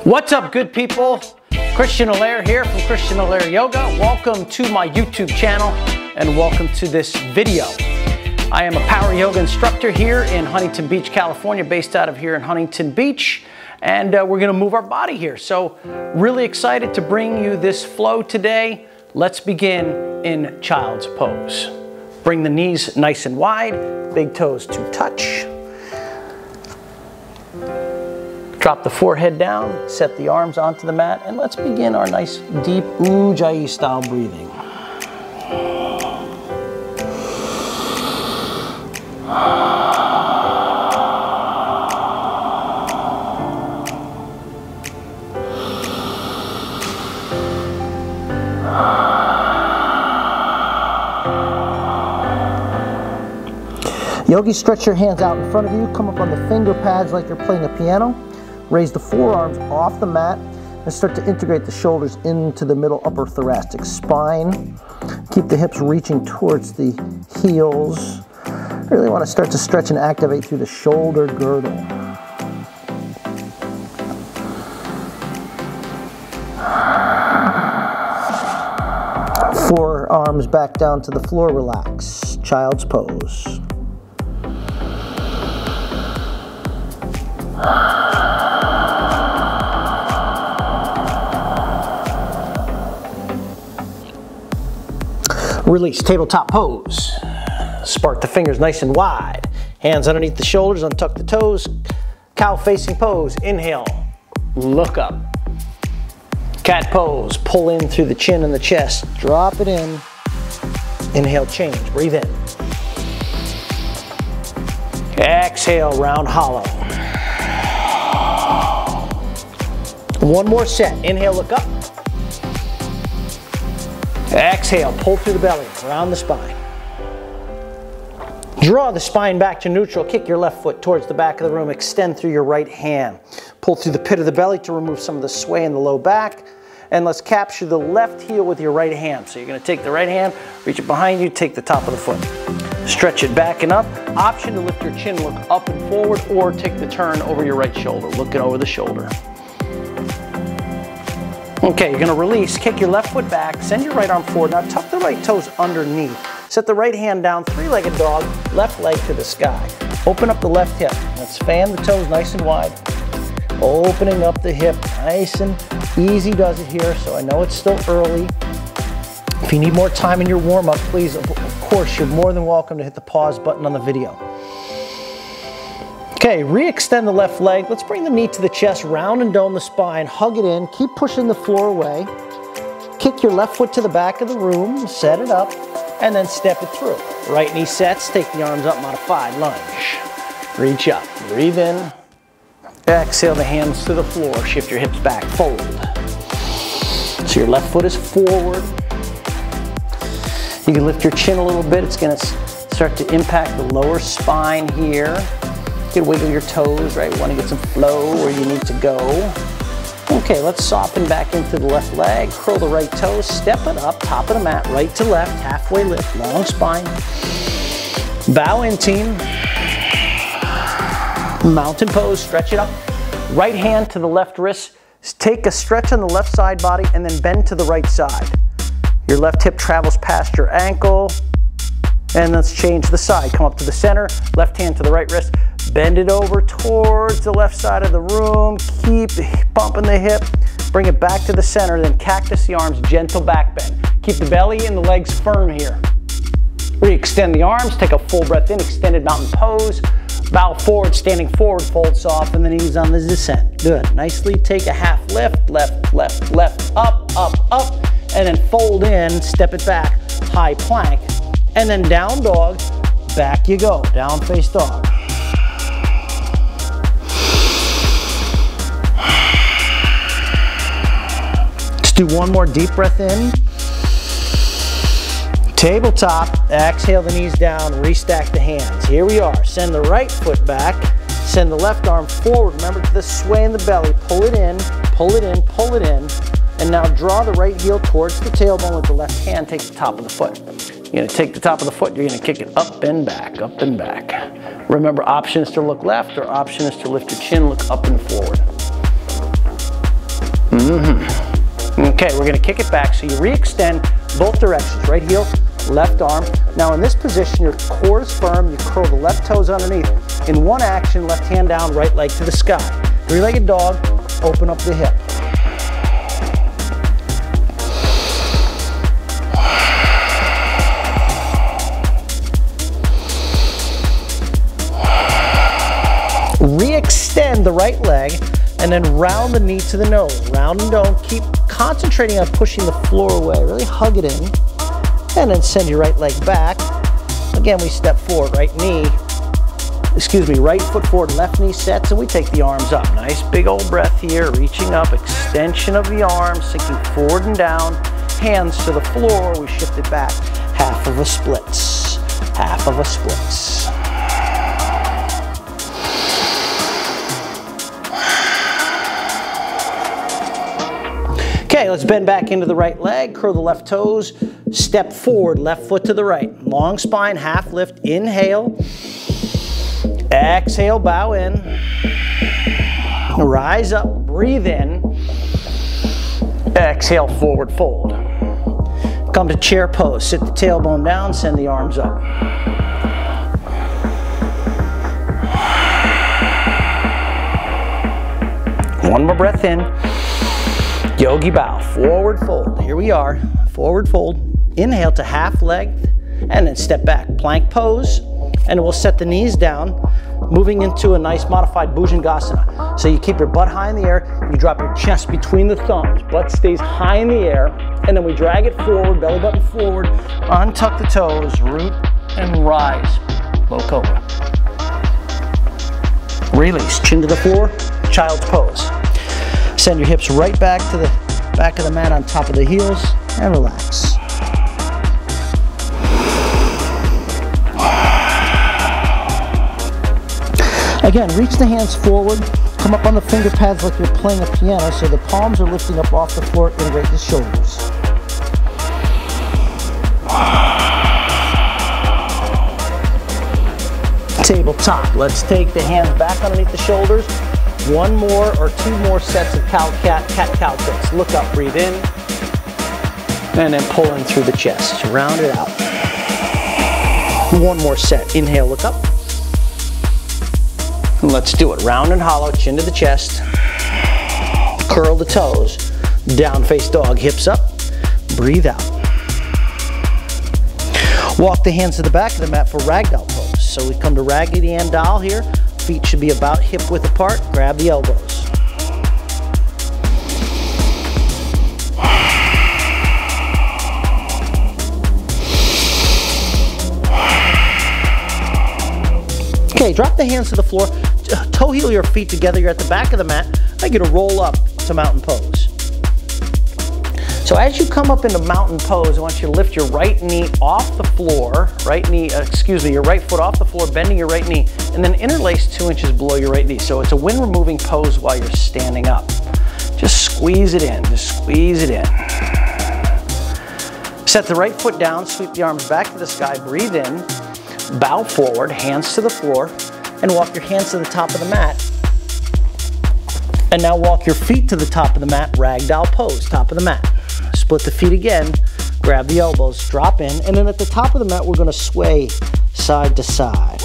What's up, good people? Christian Allaire here from Christian Allaire Yoga. Welcome to my YouTube channel and welcome to this video. I am a power yoga instructor here in Huntington Beach, California, based out of here in Huntington Beach. And we're gonna move our body here. So really excited to bring you this flow today. Let's begin in child's pose. Bring the knees nice and wide, big toes to touch. Drop the forehead down, set the arms onto the mat, and let's begin our nice deep Ujjayi style breathing. Yogi, stretch your hands out in front of you, come up on the finger pads like you're playing a piano. Raise the forearms off the mat and start to integrate the shoulders into the middle upper thoracic spine. Keep the hips reaching towards the heels. Really want to start to stretch and activate through the shoulder girdle. Forearms back down to the floor, relax. Child's pose. Release, tabletop pose. Spark the fingers nice and wide. Hands underneath the shoulders, untuck the toes. Cow facing pose, inhale, look up. Cat pose, pull in through the chin and the chest. Drop it in, inhale, change, breathe in. Exhale, round hollow. One more set, inhale, look up. Exhale, pull through the belly, around the spine. Draw the spine back to neutral. Kick your left foot towards the back of the room. Extend through your right hand. Pull through the pit of the belly to remove some of the sway in the low back. And let's capture the left heel with your right hand. So you're going to take the right hand, reach it behind you, take the top of the foot. Stretch it back and up. Option to lift your chin, look up and forward, or take the turn over your right shoulder, looking over the shoulder. Okay, you're gonna release, kick your left foot back, send your right arm forward. Now tuck the right toes underneath. Set the right hand down, three-legged dog, left leg to the sky. Open up the left hip. Let's fan the toes nice and wide. Opening up the hip, nice and easy does it here, so I know it's still early. If you need more time in your warm-up, please, of course, you're more than welcome to hit the pause button on the video. Okay, re-extend the left leg. Let's bring the knee to the chest, round and dome the spine, hug it in, keep pushing the floor away. Kick your left foot to the back of the room, set it up, and then step it through. Right knee sets, take the arms up, modified lunge. Reach up, breathe in. Exhale the hands to the floor, shift your hips back, fold. So your left foot is forward. You can lift your chin a little bit. It's gonna start to impact the lower spine here. You can wiggle your toes, right? You want to get some flow where you need to go. Okay, let's soften back into the left leg, curl the right toes, step it up, top of the mat, right to left, halfway lift, long spine. Bow in, team. Mountain pose, stretch it up. Right hand to the left wrist. Take a stretch on the left side body and then bend to the right side. Your left hip travels past your ankle. And let's change the side. Come up to the center, left hand to the right wrist. Bend it over towards the left side of the room. Keep bumping the hip. Bring it back to the center, then cactus the arms, gentle back bend. Keep the belly and the legs firm here. Re-extend the arms, take a full breath in, extended mountain pose. Bow forward, standing forward, fold soft, and the knees on the descent. Good. Nicely take a half lift, left, left, left, up, up, up, and then fold in, step it back, high plank, and then down dog, back you go, down face dog. Do one more deep breath in. Tabletop, exhale the knees down, restack the hands. Here we are, send the right foot back, send the left arm forward. Remember the sway in the belly, pull it in, pull it in, pull it in. And now draw the right heel towards the tailbone with the left hand, take the top of the foot. You're gonna take the top of the foot, you're gonna kick it up and back, up and back. Remember, option is to look left or option is to lift your chin, look up and forward. Okay, we're gonna kick it back. So you re-extend both directions, right heel, left arm. Now in this position, your core is firm, you curl the left toes underneath. In one action, left hand down, right leg to the sky. Three-legged dog, open up the hip. Re-extend the right leg and then round the knee to the nose. Round and don't. Keep concentrating on pushing the floor away. Really hug it in. And then send your right leg back. Again, we step forward. Right foot forward, left knee sets, and we take the arms up. Nice big old breath here. Reaching up, extension of the arms, sinking forward and down. Hands to the floor. We shift it back. Half of a splits. Half of a splits. Okay, let's bend back into the right leg, curl the left toes, step forward, left foot to the right. Long spine, half lift, inhale. Exhale, bow in. Rise up, breathe in. Exhale, forward fold. Come to chair pose, sit the tailbone down, send the arms up. One more breath in. Yogi bow, forward fold. Here we are, forward fold. Inhale to half length, and then step back. Plank pose, and we'll set the knees down, moving into a nice modified Bhujangasana. So you keep your butt high in the air, you drop your chest between the thumbs, butt stays high in the air, and then we drag it forward, belly button forward, untuck the toes, root and rise, low cobra. Release, chin to the floor, child's pose. Send your hips right back to the back of the mat on top of the heels and relax. Again, reach the hands forward, come up on the finger pads like you're playing a piano so the palms are lifting up off the floor, integrate the shoulders. Tabletop. Let's take the hands back underneath the shoulders. One more or two more sets of cat-cow tricks. Look up, breathe in, and then pull in through the chest. Round it out. One more set. Inhale, look up. And let's do it. Round and hollow, chin to the chest. Curl the toes. Down face dog, hips up. Breathe out. Walk the hands to the back of the mat for Ragdoll Pose. So we come to Raggedy Ann doll here. Feet should be about hip width apart. Grab the elbows. Okay, drop the hands to the floor. Toe heel your feet together. You're at the back of the mat. I get to roll up to mountain pose. So as you come up into mountain pose, I want you to lift your right knee off the floor, your right foot off the floor, bending your right knee, and then interlace 2 inches below your right knee. So it's a wind removing pose while you're standing up. Just squeeze it in, just squeeze it in. Set the right foot down, sweep the arms back to the sky, breathe in, bow forward, hands to the floor, and walk your hands to the top of the mat. And now walk your feet to the top of the mat, Ragdoll Pose, top of the mat. Split the feet again, grab the elbows, drop in, and then at the top of the mat, we're gonna sway side to side.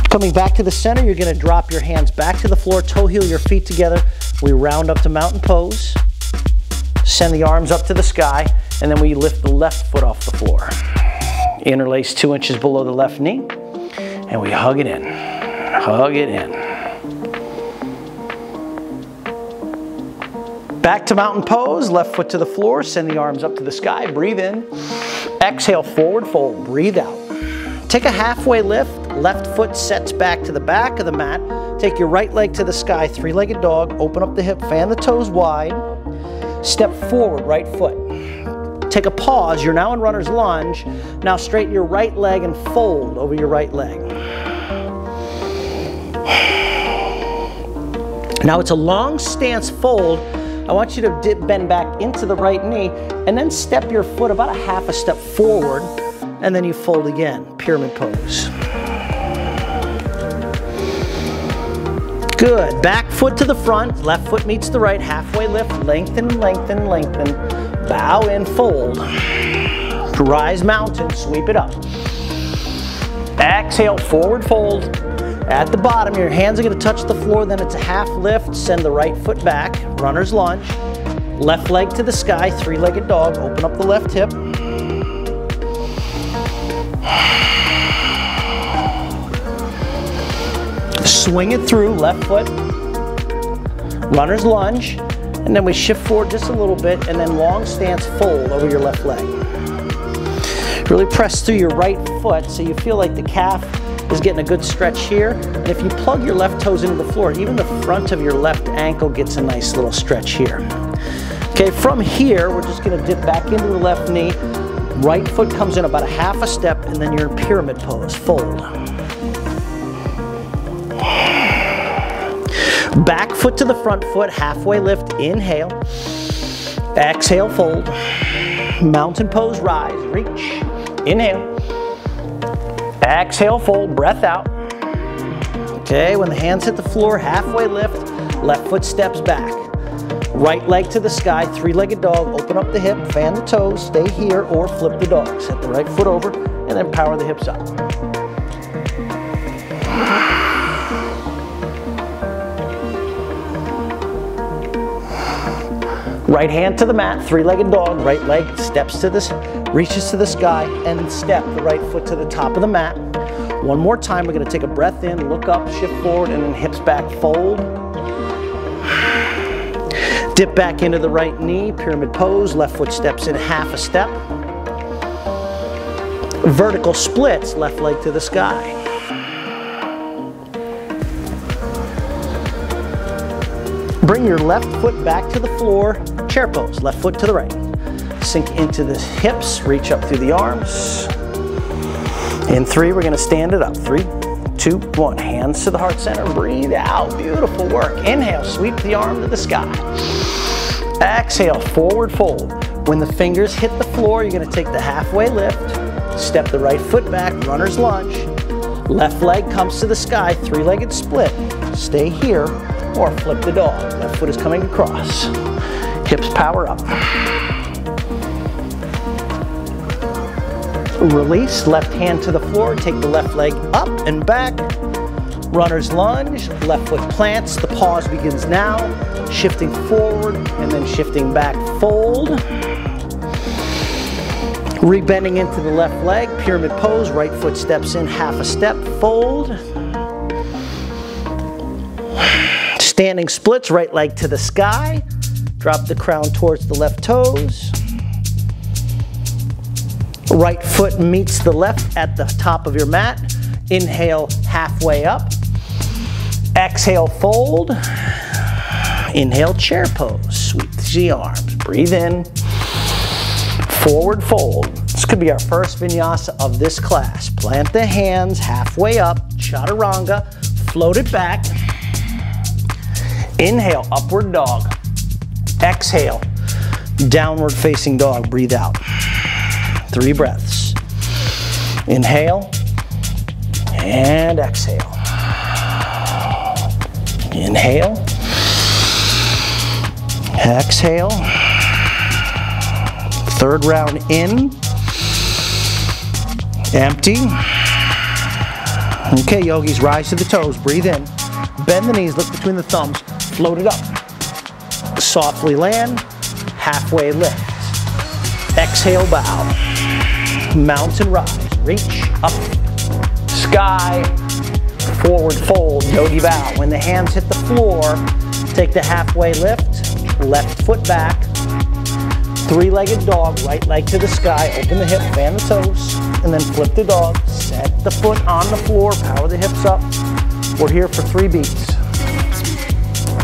Coming back to the center, you're gonna drop your hands back to the floor, toe heel your feet together. We round up to mountain pose, send the arms up to the sky, and then we lift the left foot off the floor. Interlace 2 inches below the left knee, and we hug it in. Hug it in. Back to mountain pose, left foot to the floor, send the arms up to the sky, breathe in. Exhale, forward fold, breathe out. Take a halfway lift, left foot sets back to the back of the mat. Take your right leg to the sky, three-legged dog, open up the hip, fan the toes wide. Step forward, right foot. Take a pause, you're now in runner's lunge. Now straighten your right leg and fold over your right leg. Now it's a long stance fold. I want you to bend back into the right knee and then step your foot about a half a step forward and then you fold again, pyramid pose. Good, back foot to the front, left foot meets the right, halfway lift, lengthen, lengthen, lengthen, bow in, fold. Rise mountain, sweep it up. Exhale, forward fold. At the bottom, your hands are gonna touch the floor, then it's a half lift, send the right foot back, runner's lunge. Left leg to the sky, three-legged dog, open up the left hip. Swing it through, left foot, runner's lunge, and then we shift forward just a little bit, and then long stance fold over your left leg. Really press through your right foot so you feel like the calf is getting a good stretch here. And if you plug your left toes into the floor, even the front of your left ankle gets a nice little stretch here. Okay, from here, we're just gonna dip back into the left knee. Right foot comes in about a half a step, and then you're in pyramid pose, fold. Back foot to the front foot, halfway lift, inhale. Exhale, fold. Mountain pose, rise, reach. Inhale. Exhale, fold, breath out. Okay, when the hands hit the floor, halfway lift, left foot steps back. Right leg to the sky, three-legged dog, open up the hip, fan the toes, stay here, or flip the dog. Set the right foot over, and then power the hips up. Right hand to the mat, three-legged dog, right leg steps to this, reaches to the sky, and step the right foot to the top of the mat. One more time, we're gonna take a breath in, look up, shift forward, and then hips back, fold. Dip back into the right knee, pyramid pose, left foot steps in half a step. Vertical splits, left leg to the sky. Bring your left foot back to the floor, chair pose, left foot to the right. Sink into the hips, reach up through the arms. In 3, we're gonna stand it up. 3, 2, 1. Hands to the heart center, breathe out, beautiful work. Inhale, sweep the arm to the sky. Exhale, forward fold. When the fingers hit the floor, you're gonna take the halfway lift, step the right foot back, runner's lunge. Left leg comes to the sky, three-legged split. Stay here, or flip the dog. Left foot is coming across. Hips power up. Release, left hand to the floor, take the left leg up and back. Runner's lunge, left foot plants, the pause begins now. Shifting forward and then shifting back, fold. Rebending into the left leg, pyramid pose, right foot steps in half a step, fold. Standing splits, right leg to the sky. Drop the crown towards the left toes. Right foot meets the left at the top of your mat. Inhale, halfway up. Exhale, fold. Inhale, chair pose. Sweep the arms. Breathe in. Forward fold. This could be our first vinyasa of this class. Plant the hands halfway up. Chaturanga. Float it back. Inhale, upward dog. Exhale, downward facing dog. Breathe out. 3 breaths. Inhale and exhale. Inhale. Exhale. 3rd round in. Empty. Okay, yogis, rise to the toes. Breathe in. Bend the knees, look between the thumbs. Float it up. Softly land. Halfway lift. Exhale, bow. Mountain rise. Reach up. Sky. Forward fold. Yogi bow. When the hands hit the floor, take the halfway lift. Left foot back. 3-legged dog. Right leg to the sky. Open the hip. Fan the toes. And then flip the dog. Set the foot on the floor. Power the hips up. We're here for 3 beats.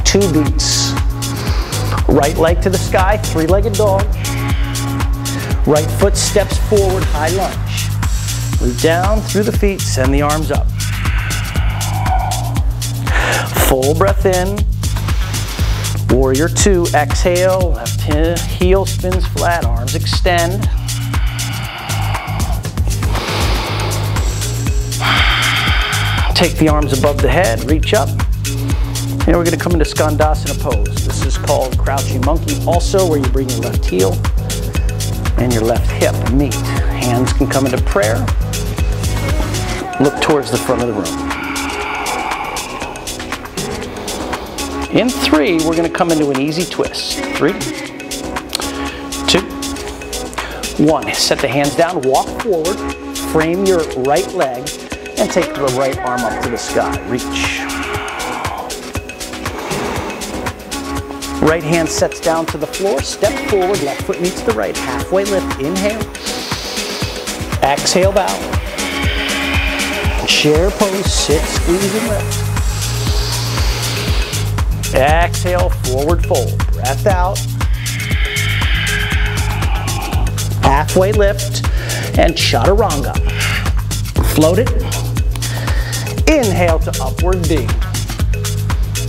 2 beats. Right leg to the sky. 3-legged dog. Right foot steps forward, high lunge. Move down through the feet, send the arms up. Full breath in. Warrior 2, exhale, left heel spins flat, arms extend. Take the arms above the head, reach up. And we're going to come into Skandasana pose. This is called crouching monkey also, where you bring your left heel and your left hip meet. Hands can come into prayer. Look towards the front of the room. In 3, we're going to come into an easy twist. 3, 2, 1. Set the hands down, walk forward, frame your right leg, and take the right arm up to the sky. Reach. Right hand sets down to the floor, step forward, left foot meets the right, halfway lift, inhale. Exhale, bow. Chair pose, sit, squeeze, and lift. Exhale, forward fold. Breath out. Halfway lift and chaturanga. Float it. Inhale to upward D.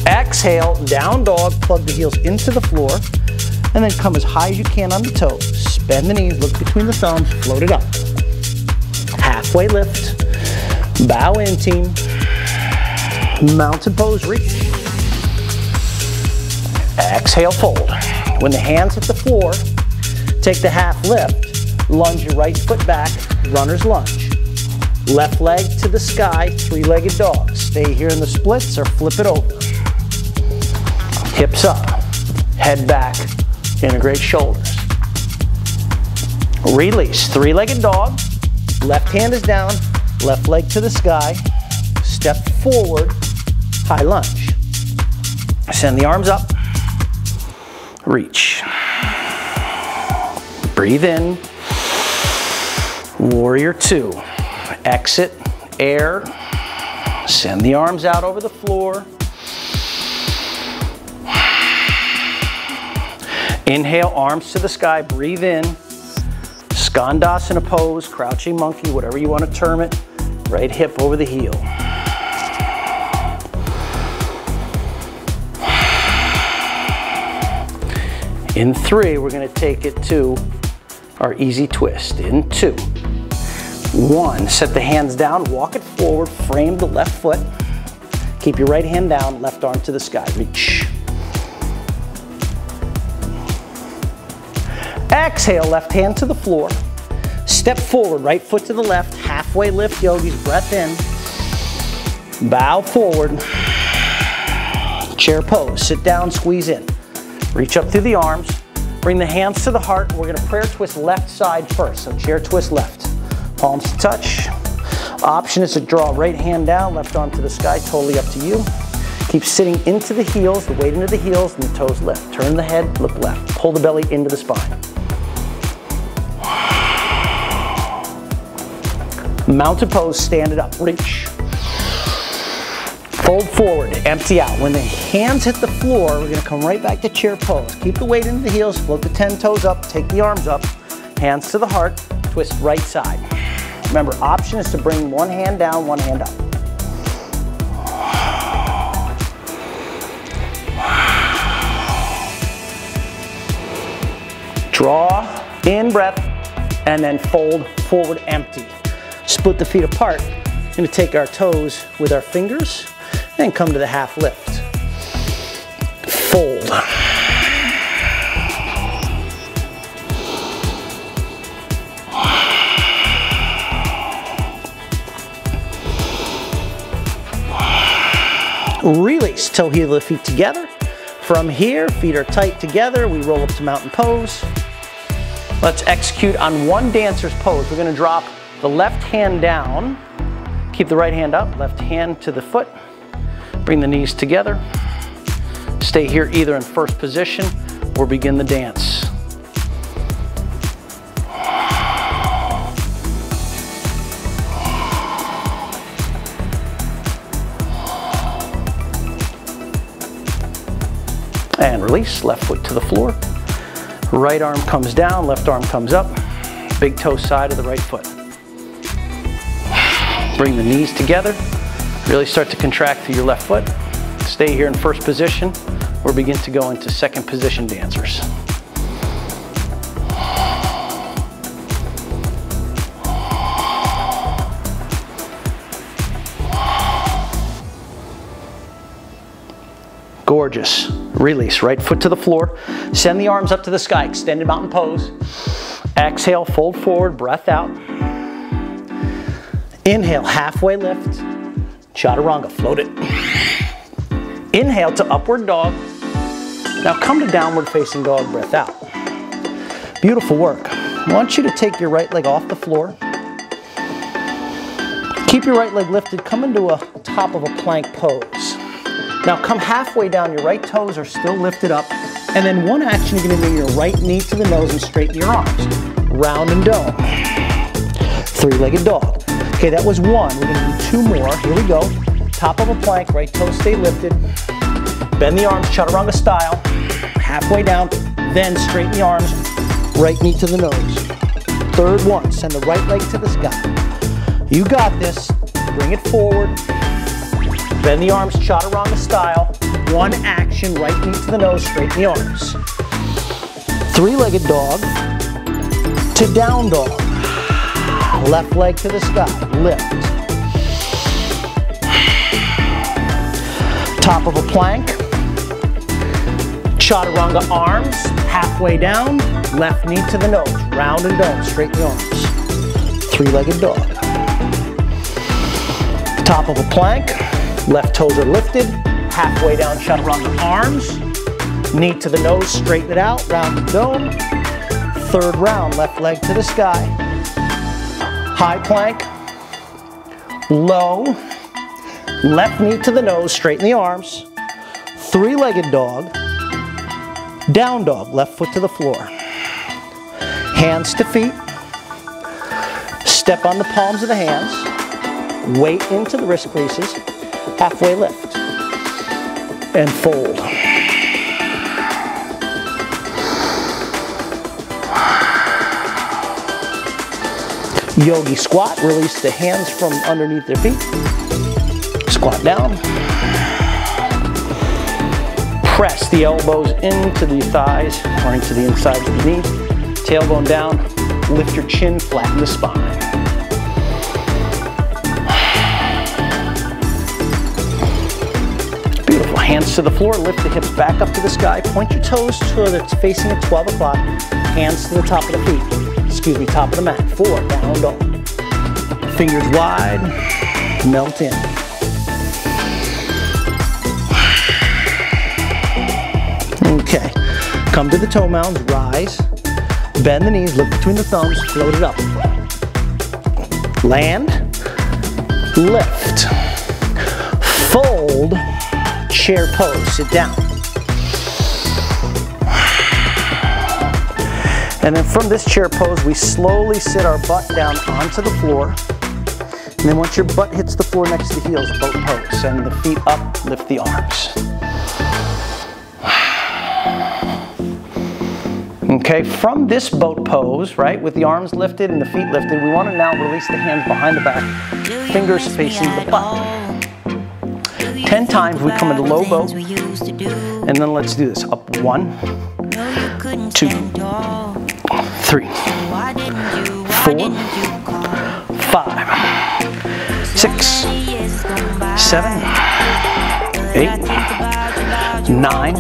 Exhale, down dog, plug the heels into the floor, and then come as high as you can on the toes. Bend the knees, look between the thumbs, float it up. Halfway lift. Bow in, team. Mountain pose, reach. Exhale, fold. When the hands hit the floor, take the half lift, lunge your right foot back, runner's lunge. Left leg to the sky, three-legged dog. Stay here in the splits or flip it over. Hips up, head back, integrate shoulders. Release, three-legged dog. Left hand is down, left leg to the sky. Step forward, high lunge. Send the arms up. Reach. Breathe in. Warrior 2. Exit, air. Send the arms out over the floor. Inhale, arms to the sky, breathe in. Skandasana pose, crouching monkey, whatever you want to term it. Right hip over the heel. In 3, we're going to take it to our easy twist. In 2, 1, set the hands down, walk it forward, frame the left foot. Keep your right hand down, left arm to the sky, reach. Exhale, left hand to the floor. Step forward, right foot to the left, halfway lift yogis, breath in. Bow forward. Chair pose, sit down, squeeze in. Reach up through the arms, bring the hands to the heart. We're gonna prayer twist left side first, so chair twist left. Palms to touch. Option is to draw right hand down, left arm to the sky, totally up to you. Keep sitting into the heels, the weight into the heels, and the toes lift. Turn the head, look left. Pull the belly into the spine. Mountain pose, stand it up, reach. Fold forward, empty out. When the hands hit the floor, we're gonna come right back to chair pose. Keep the weight into the heels, float the 10 toes up, take the arms up, hands to the heart, twist right side. Remember, option is to bring one hand down, one hand up. Draw, in breath, and then fold forward, empty. Split the feet apart. We're gonna take our toes with our fingers and come to the half lift. Fold. Release, toe heel the feet together. From here, feet are tight together. We roll up to mountain pose. Let's execute on one dancer's pose. We're gonna drop the left hand down. Keep the right hand up, left hand to the foot. Bring the knees together. Stay here either in first position or begin the dance. And release, left foot to the floor. Right arm comes down, left arm comes up. Big toe side of the right foot. Bring the knees together. Really start to contract through your left foot. Stay here in first position or begin to go into second position dancers. Gorgeous. Release, right foot to the floor. Send the arms up to the sky, extended mountain pose. Exhale, fold forward, breath out. Inhale, halfway lift. Chaturanga, float it. Inhale to upward dog. Now come to downward facing dog, breath out. Beautiful work. I want you to take your right leg off the floor. Keep your right leg lifted, come into a top of a plank pose. Now come halfway down, your right toes are still lifted up, and then one action you're gonna bring your right knee to the nose and straighten your arms. Round and dome. Three-legged dog. Okay, that was one. We're gonna do two more. Here we go. Top of a plank, right toes stay lifted. Bend the arms, chaturanga style. Halfway down, then straighten the arms, right knee to the nose. Third one, send the right leg to the sky. You got this. Bring it forward. Bend the arms, chaturanga style. One action, right knee to the nose, straighten the arms. Three-legged dog to down dog. Left leg to the sky, lift. Top of a plank. Chaturanga arms, halfway down. Left knee to the nose, round and dome, straighten the arms. Three-legged dog. Top of a plank, left toes are lifted, halfway down chaturanga arms, knee to the nose, straighten it out, round and dome. Third round, left leg to the sky. High plank, low, left knee to the nose, straighten the arms. Three-legged dog, down dog, left foot to the floor. Hands to feet, step on the palms of the hands. Weight into the wrist creases, halfway lift, and fold. Yogi Squat, release the hands from underneath their feet. Squat down. Press the elbows into the thighs or into the inside of the knee. Tailbone down, lift your chin, flatten the spine. Hands to the floor, lift the hips back up to the sky, point your toes so that it's facing at 12 o'clock, hands to the top of the feet, excuse me, top of the mat, 4, down dog. Fingers wide, melt in. Okay, come to the toe mounds, rise, bend the knees, look between the thumbs, float it up. Land, lift, fold, chair pose, sit down. And then from this chair pose, we slowly sit our butt down onto the floor. And then once your butt hits the floor next to the heels, boat pose. Send the feet up, lift the arms. Okay, from this boat pose, right, with the arms lifted and the feet lifted, we want to now release the hands behind the back, fingers facing the butt. 10 times we come into low boat, and then let's do this. Up 1, 2, 3, 4, 5, 6, 7, 8, 9,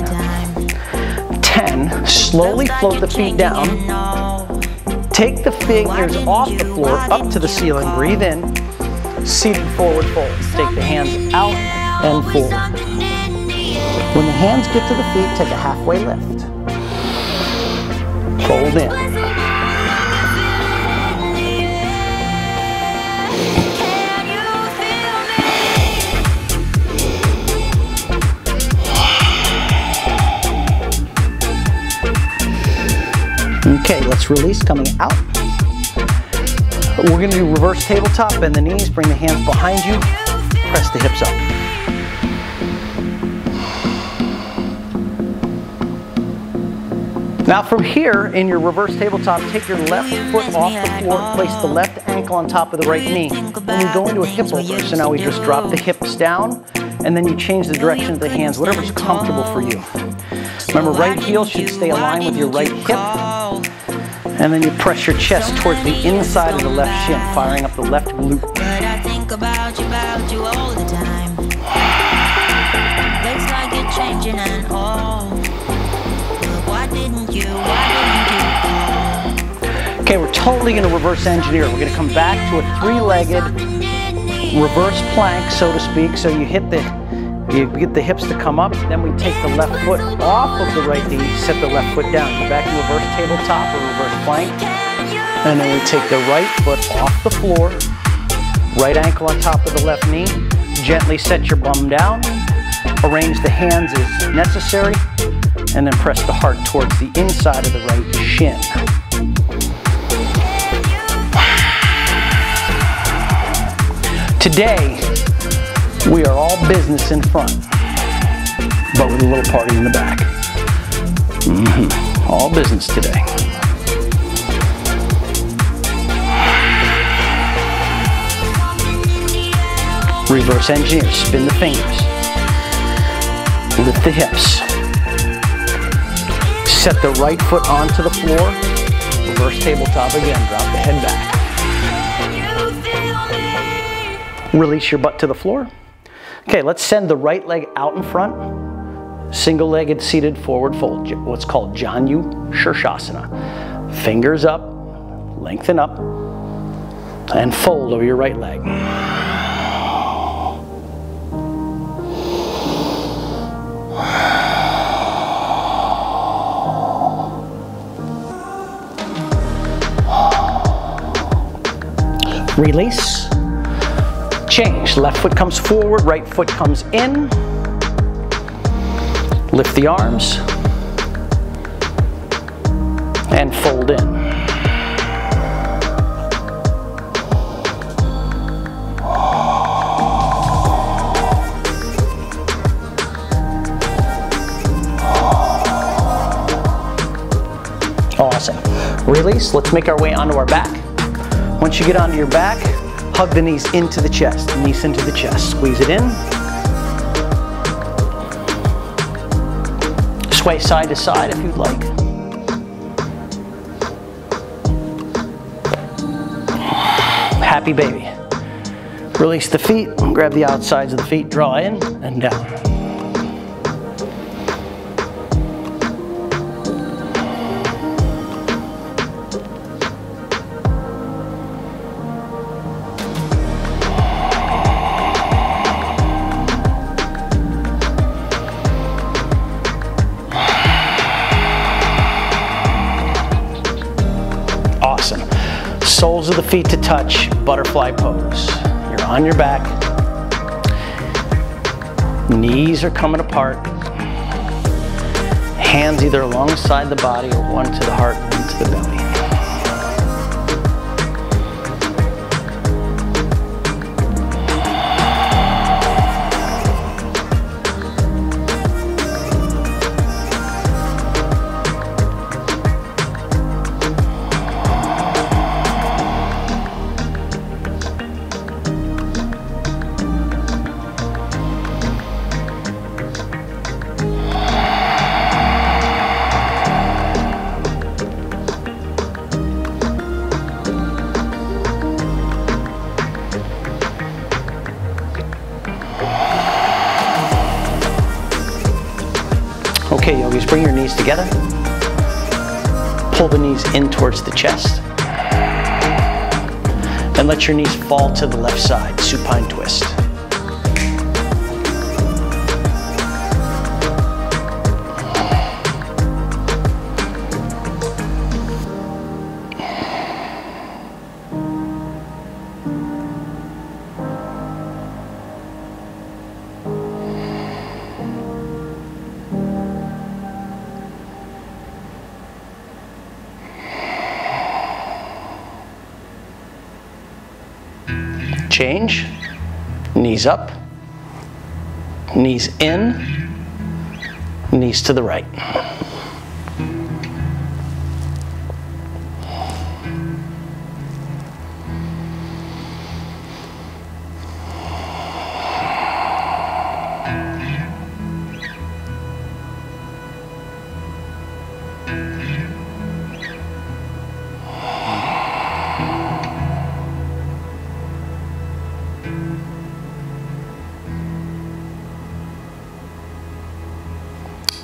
10. Slowly float the feet down. Take the fingers off the floor, up to the ceiling. Breathe in. Seated forward fold. Take the hands out and forward. When the hands get to the feet, take a halfway lift. Fold in. Okay, let's release coming out. We're going to do reverse tabletop, bend the knees, bring the hands behind you, press the hips up. Now from here, in your reverse tabletop, take your left foot off the floor, place the left ankle on top of the right knee. Then we go into a hip over. So now we just drop the hips down, and then you change the direction of the hands, whatever's comfortable for you. Remember, right heel should stay aligned with your right hip. And then you press your chest towards the inside of the left shin, firing up the left glute. But I think about you all the time. Looks like you're changing. question and all. Why didn't you call? Okay, we're totally going to reverse engineer. We're going to come back to a three-legged reverse plank, so to speak. So you get the hips to come up, then we take the left foot off of the right knee, set the left foot down. Go back to reverse tabletop or reverse plank. And then we take the right foot off the floor, right ankle on top of the left knee. Gently set your bum down. Arrange the hands as necessary, and then press the heart towards the inside of the right shin. Today, we are all business in front, but with a little party in the back. All business today. Reverse engineer, spin the fingers. Lift the hips. Set the right foot onto the floor. Reverse tabletop again, drop the head back. Release your butt to the floor. Okay, let's send the right leg out in front. Single-legged seated forward fold, what's called Janu Shirshasana. Fingers up, lengthen up, and fold over your right leg. Release. Change. Left foot comes forward, right foot comes in. Lift the arms and fold in. Awesome. Release. Let's make our way onto our back. Once you get onto your back, hug the knees into the chest, knees into the chest. Squeeze it in. Sway side to side if you'd like. Happy baby. Release the feet, grab the outsides of the feet, draw in and down. Soles of the feet to touch, butterfly pose. You're on your back. Knees are coming apart. Hands either alongside the body or one to the heart, one to the belly. Okay, yogis, bring your knees together. Pull the knees in towards the chest. And let your knees fall to the left side, supine twist. Change, knees up, knees in, knees to the right.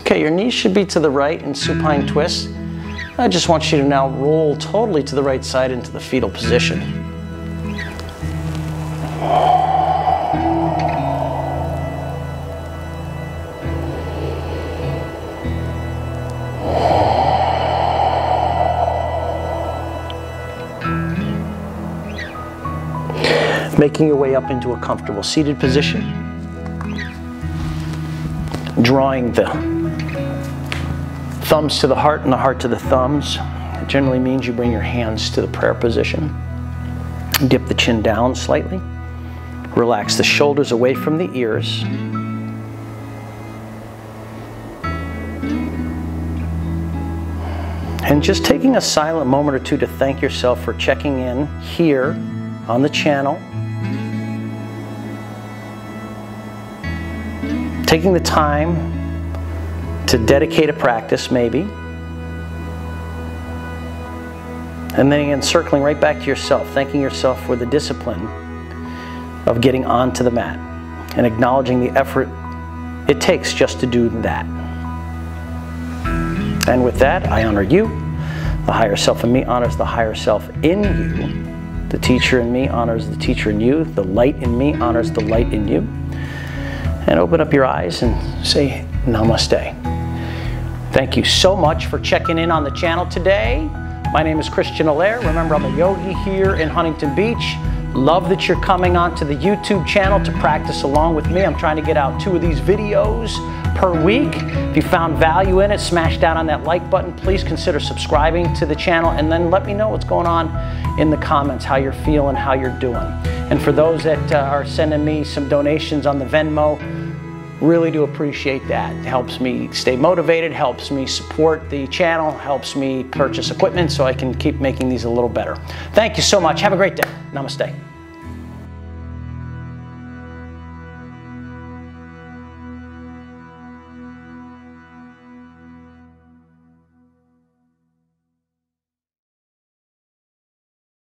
Okay, your knees should be to the right in supine twist. I just want you to now roll totally to the right side into the fetal position. Making your way up into a comfortable seated position. Drawing the thumbs to the heart and the heart to the thumbs. It generally means you bring your hands to the prayer position. Dip the chin down slightly. Relax the shoulders away from the ears. And just taking a silent moment or two to thank yourself for checking in here on the channel. Taking the time to dedicate a practice, maybe. And then again, circling right back to yourself, thanking yourself for the discipline of getting onto the mat and acknowledging the effort it takes just to do that. And with that, I honor you. The higher self in me honors the higher self in you. The teacher in me honors the teacher in you. The light in me honors the light in you. And open up your eyes and say namaste. Thank you so much for checking in on the channel today. My name is Christian Allaire. Remember, I'm a yogi here in Huntington Beach. Love that you're coming onto the YouTube channel to practice along with me. I'm trying to get out 2 of these videos per week. If you found value in it, smash down on that like button. Please consider subscribing to the channel and then let me know what's going on in the comments, how you're feeling, how you're doing. And for those that are sending me some donations on the Venmo, really do appreciate that. It helps me stay motivated, helps me support the channel, helps me purchase equipment so I can keep making these a little better. Thank you so much. Have a great day. Namaste.